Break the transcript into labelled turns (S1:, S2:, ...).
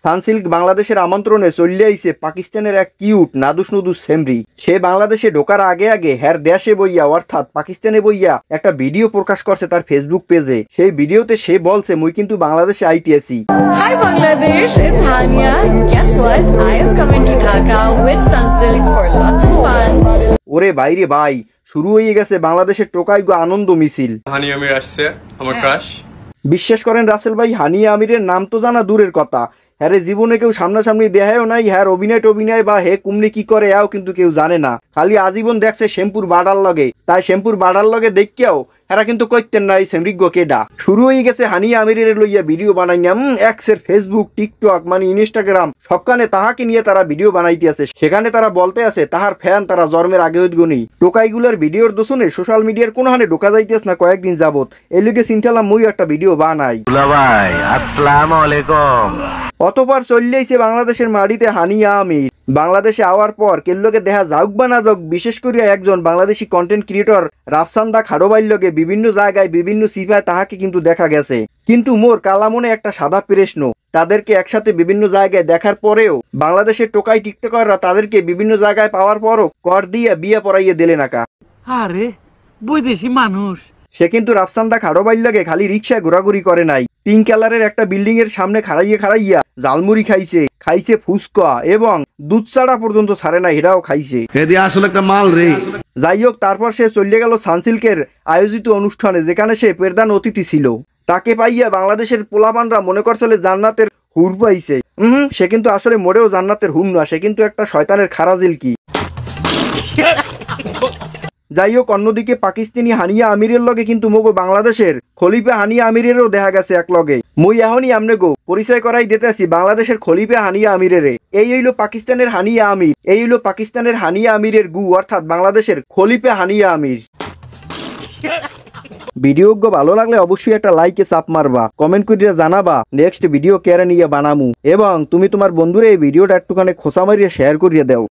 S1: Sunsilk বাংলাদেশের আমন্ত্রণে চলে আইছে পাকিস্তানের এক কিউট নাদুস নুদুস সেমরি। সে বাংলাদেশে ঢোকার আগে আগে হ্যার দেশে বইয়া অর্থাৎ পাকিস্তানে বইয়া একটা ভিডিও প্রকাশ করছে তার ফেসবুক পেজে। সেই ভিডিওতে সে বলছে মুই কিন্তু বাংলাদেশে আইতেছি।
S2: Hi Bangladesh, it's Hania. Guess what? I am coming to Dhaka with Sunsilk for lots of fun.
S1: ওরে বাইরে ভাই, শুরু হয়ে গেছে বাংলাদেশের টোকাই গো আনন্দ মিছিল।
S3: হানিয়া আমির আসছে, আমার ক্রাশ।
S1: বিশ্বাস করেন রাসেল ভাই, হানিয়া আমিরের নাম তো জানা দূরের কথা, হ্যারে জীবনে কেউ সামনাসামনি দেখায়ও নাই। হ্যার অভিনয় বা হে কুমনি কি করে এও কিন্তু কেউ জানে না। খালি আজীবন দেখছে শ্যাম্পুর বাড়ার লগে, তাই শ্যাম্পুর বাড়ার লগে দেখিয়াও হেরা কিন্তু কইতেন না এই সেমরিজ্ঞ কেডা। শুরু হয়ে গেছে হানিয়া আমিরের লইয়া ভিডিও বানাইয়াম। এক্সের ফেসবুক, টিকটক মানে ইনস্টাগ্রাম সবখানে তাহাকে নিয়ে তারা ভিডিও বানাইতে আছে। সেখানে তারা বলতে আছে তাহার ফ্যান তারা জন্মের আগে হইতগুনি। টোকাইগুলোর ভিডিওর দোষণে সোশ্যাল মিডিয়ার কোনো হানে ঢোকা যাইতেছ না কয়েকদিন যাবত। এই লিগে চিন্তালাম মুই একটা ভিডিও বানাই।
S4: ভাই আসসালামু আলাইকুম।
S1: অতবার চললেইছে বাংলাদেশের মাটিতে হানিয়া আমির। বাংলাদেশে আওয়ার পর কেল্লোকে দেখা যাওক বা না যাওক, বিশেষ করিয়া একজন বাংলাদেশি কন্টেন্ট ক্রিয়েটর রাফসান্দা খাড়োবাইর লগে বিভিন্ন জায়গায় বিভিন্ন সিফায় তাহাকে কিন্তু দেখা গেছে। কিন্তু মোর কালামনে একটা সাদা প্রশ্ন, তাদেরকে একসাথে বিভিন্ন জায়গায় দেখার পরেও বাংলাদেশের টোকাই টিকটকাররা তাদেরকে বিভিন্ন জায়গায় পাওয়ার পরও কর দিয়ে বিয়ে পড়াইয়ে দিলে নাকা।
S5: আরে বৈদেশি মানুষ।
S1: সে কিন্তু রাফসান্দা খাড়োবাইর লগে খালি রিক্সায় ঘোরাঘুরি করে নাই, পিঙ্ক কালারের একটা বিল্ডিং এর সামনে খাড়াইয়া জালমুড়ি খাইছে ফুচকা এবং দুধ চাড়া পর্যন্ত ছাড়ে না, এটাও খাইছে।
S6: আসলে একটা মাল রে।
S1: যাই হোক, তারপর সে চলে গেল সানসিল্কের আয়োজিত অনুষ্ঠানে, যেখানে সে প্রধান অতিথি ছিল। তাকে পাইয়া বাংলাদেশের পোলাপানরা মনে করছিল জান্নাতের হুর পাইছে। সে কিন্তু আসলে মোড়েও জান্নাতের হুর না, সে কিন্তু একটা শয়তানের খারাজিল কি। যাই হোক, অন্যদিকে পাকিস্তানি হানিয়া আমিরের লগে কিন্তু মগো বাংলাদেশের খলিফা হানিয়া আমিরেরও দেখা গেছে এক লগে। মুই এখনই আমনে গো পরিচয় করাই দিতেছি বাংলাদেশের খলিফা হানিয়া আমিরের। এই হইল পাকিস্তানের হানিয়া আমির, এই হইল পাকিস্তানের হানিয়া আমিরের গু অর্থাৎ বাংলাদেশের খলিফা হানিয়া আমির। ভিডিও ভালো লাগলে অবশ্যই একটা লাইকে চাপ মারবা, কমেন্ট করিয়া জানাবা নেক্সট ভিডিও কেড়ে নিয়ে বানামু, এবং তুমি তোমার বন্ধুরা এই ভিডিওটা একটুখানি খোঁচা মারিয়ে শেয়ার করিয়ে দাও।